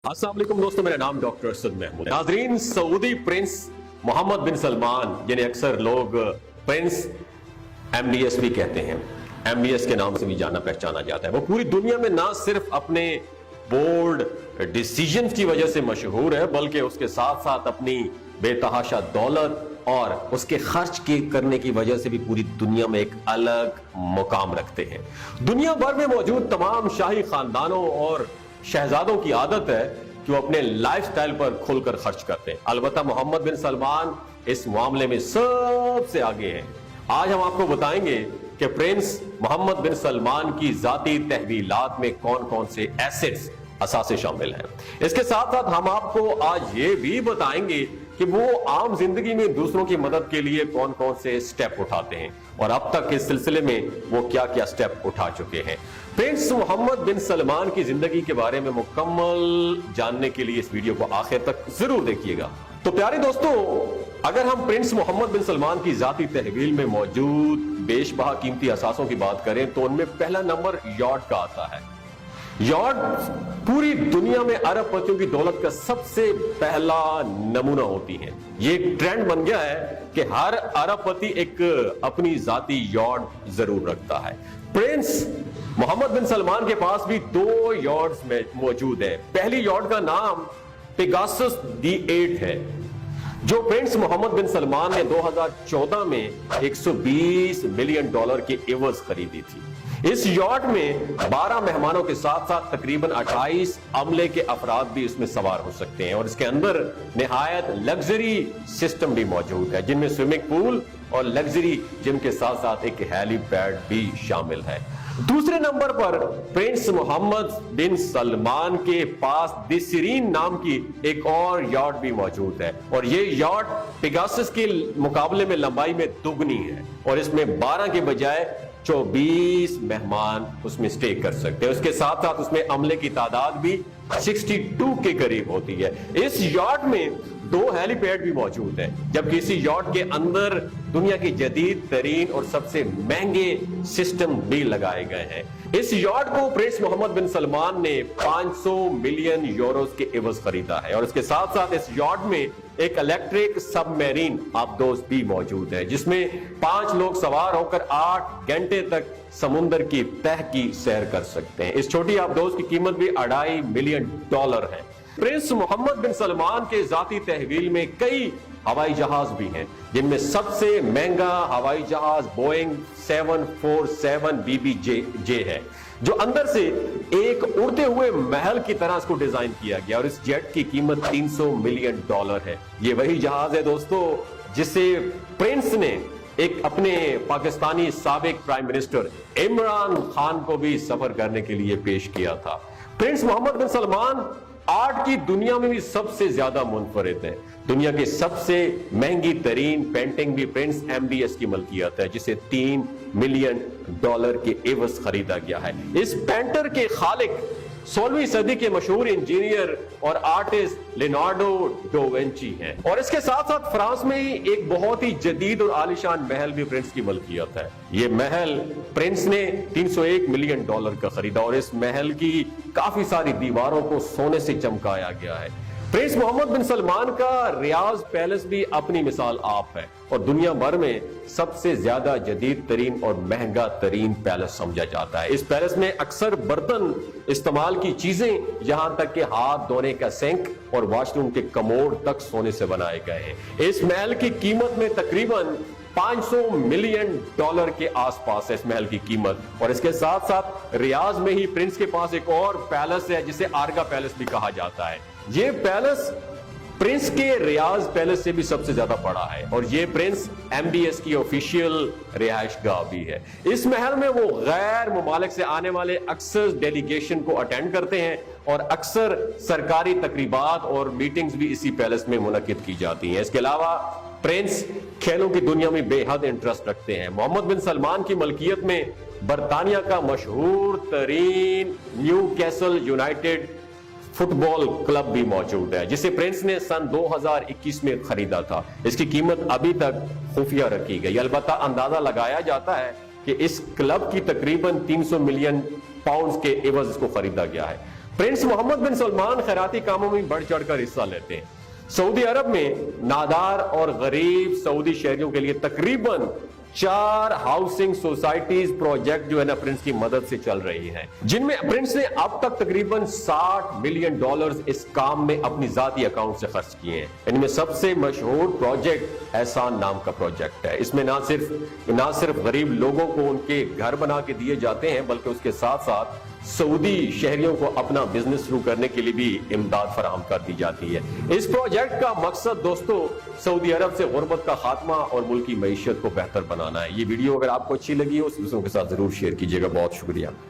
अस्सलाम वालेकुम दोस्तों, मेरा नाम डॉक्टर असद महमूद है। नाजरीन, सऊदी प्रिंस मोहम्मद बिन सलमान, जिन्हें अक्सर लोग प्रिंस MBS भी कहते हैं, MBS के नाम से भी जाना पहचाना जाता है, वो पूरी दुनिया में ना सिर्फ अपने बोल्ड डिसीजन की वजह से मशहूर है, बल्कि उसके साथ साथ अपनी बेतहाशा दौलत और उसके खर्च करने की वजह से भी पूरी दुनिया में एक अलग मुकाम रखते हैं। दुनिया भर में मौजूद तमाम शाही खानदानों और शहजादों की आदत है कि वो अपने लाइफस्टाइल पर खुलकर खर्च करते हैं। अलबत्ता मोहम्मद बिन सलमान इस मामले में सबसे आगे हैं। आज हम आपको बताएंगे कि प्रिंस मोहम्मद बिन सलमान की जाती तहवीलात में कौन कौन से एसेट्स असासे शामिल हैं। इसके साथ साथ हम आपको आज ये भी बताएंगे कि वो आम जिंदगी में दूसरों की मदद के लिए कौन कौन से स्टेप उठाते हैं और अब तक इस सिलसिले में वो क्या क्या स्टेप उठा चुके हैं। प्रिंस मोहम्मद बिन सलमान की जिंदगी के बारे में मुकम्मल जानने के लिए इस वीडियो को आखिर तक जरूर देखिएगा। तो प्यारे दोस्तों, अगर हम प्रिंस मोहम्मद बिन सलमान की जाती तहवील में मौजूद बेशबहा कीमती असासों की बात करें तो उनमें पहला नंबर यॉट का आता है। यॉट पूरी दुनिया में अरबपतियों की दौलत का सबसे पहला नमूना होती है। ये एक ट्रेंड बन गया है कि हर अरबपति एक अपनी जाती यॉट जरूर रखता है। प्रिंस मोहम्मद बिन सलमान के पास भी 2 यॉट्स में मौजूद है। पहली यॉट का नाम पेगासस D8 है, जो प्रिंस मोहम्मद बिन सलमान ने 2014 में $120 मिलियन के एवज खरीदी थी। इस यॉट में 12 मेहमानों के साथ साथ तकरीबन 28 अमले के अफराद भी इसमें सवार हो सकते हैं और इसके अंदर निहायत लग्जरी सिस्टम भी मौजूद है, जिनमें स्विमिंग पूल और लग्जरी जिम के साथ साथ एक हेलीपैड भी शामिल है। दूसरे नंबर पर प्रिंस मोहम्मद बिन सलमान के पास दिसरीन नाम की एक और यॉट भी मौजूद है और ये यॉट पेगासस के मुकाबले में लंबाई में दुगनी है और इसमें 12 के बजाय 24 मेहमान उसमें स्टे कर सकते हैं। उसके साथ साथ उसमें अमले की तादाद भी 62 के करीब होती है। इस यॉट में 2 हेलीपैड भी मौजूद हैं, जबकि इसी यॉट के अंदर दुनिया की जदीद तरीन और सबसे महंगे सिस्टम भी लगाए गए हैं। इस यॉट को प्रिंस मोहम्मद बिन सलमान ने 500 मिलियन यूरोस के एवज खरीदा है और इसके साथ साथ इस यॉट में एक इलेक्ट्रिक सबमरीन आबदोज भी मौजूद है, जिसमें 5 लोग सवार होकर 8 घंटे तक समुद्र की तह की सैर कर सकते हैं। इस छोटी आबदोज की कीमत भी $2.5 मिलियन है। प्रिंस मोहम्मद बिन सलमान के जाती तहवील में कई हवाई जहाज भी हैं, जिनमें सबसे महंगा हवाई जहाज बोइंग 747 BBJ है, जो अंदर से एक उड़ते हुए महल की तरह इसको डिजाइन किया गया और इस जेट की कीमत $300 मिलियन है। ये वही जहाज है दोस्तों जिसे प्रिंस ने एक अपने पाकिस्तानी साबिक प्राइम मिनिस्टर इमरान खान को भी सफर करने के लिए पेश किया था। प्रिंस मोहम्मद बिन सलमान आर्ट की दुनिया में भी सबसे ज्यादा मुनफरिद है। दुनिया की सबसे महंगी तरीन पेंटिंग भी प्रिंस MBS की मलकियत है, जिसे $3 मिलियन के एवज खरीदा गया है। इस पेंटर के खालिक 16वीं सदी के मशहूर इंजीनियर और आर्टिस्ट लियोनार्डो डा विंची हैं और इसके साथ साथ फ्रांस में ही एक बहुत ही जदीद और आलीशान महल भी प्रिंस की मलकियत है। ये महल प्रिंस ने $301 मिलियन का खरीदा और इस महल की काफी सारी दीवारों को सोने से चमकाया गया है। प्रिंस मोहम्मद बिन सलमान का रियाज पैलेस भी अपनी मिसाल आप है और दुनिया भर में सबसे ज्यादा जदीद तरीन और महंगा तरीन पैलेस समझा जाता है। इस पैलेस में अक्सर बर्तन इस्तेमाल की चीजें, यहां तक कि हाथ धोने का सिंक और वॉशरूम के कमोड तक सोने से बनाए गए हैं। इस महल की कीमत में तकरीबन $500 मिलियन के आसपास है इस महल की कीमत और इसके साथ साथ रियाज में ही प्रिंस के पास एक और पैलेस है जिसे आर्गा पैलेस भी कहा जाता है। ये पैलेस प्रिंस के रियाज पैलेस से भी सबसे ज्यादा बड़ा है और ये प्रिंस MBS की ऑफिशियल रिहाइश गाह भी है। इस महल में वो गैर मुमालिक से आने वाले अक्सर डेलीगेशन को अटेंड करते हैं और अक्सर सरकारी तकरीबात और मीटिंग्स भी इसी पैलेस में मुनक्किद की जाती हैं। इसके अलावा प्रिंस खेलों की दुनिया में बेहद इंटरेस्ट रखते हैं। मोहम्मद बिन सलमान की मलकियत में बरतानिया का मशहूर तरीन न्यूकैसल यूनाइटेड फुटबॉल क्लब भी मौजूद है, जिसे प्रिंस ने सन 2021 में खरीदा था। इसकी कीमत अभी तक खुफिया रखी गई। अलबत्ता अंदाजा लगाया जाता है कि इस क्लब की तकरीबन 300 मिलियन पाउंड के एवज इसको खरीदा गया है। प्रिंस मोहम्मद बिन सलमान खैराती कामों में बढ़ चढ़कर हिस्सा लेते हैं। सऊदी अरब में नादार और गरीब सऊदी शहरियों के लिए तकरीबन 4 हाउसिंग सोसाइटीज प्रोजेक्ट जो है ना प्रिंस की मदद से चल रही है, जिनमें प्रिंस ने अब तक तकरीबन $60 मिलियन इस काम में अपनी जाती अकाउंट से खर्च किए हैं। इनमें सबसे मशहूर प्रोजेक्ट एहसान नाम का प्रोजेक्ट है। इसमें ना सिर्फ गरीब लोगों को उनके घर बना के दिए जाते हैं, बल्कि उसके साथ साथ सऊदी शहरियों को अपना बिजनेस शुरू करने के लिए भी इमदाद फराहम कर दी जाती है। इस प्रोजेक्ट का मकसद दोस्तों सऊदी अरब से गुर्बत का खात्मा और मुल्की मईशत को बेहतर बनाना है। ये वीडियो अगर आपको अच्छी लगी हो, दूसरों के साथ जरूर शेयर कीजिएगा। बहुत शुक्रिया।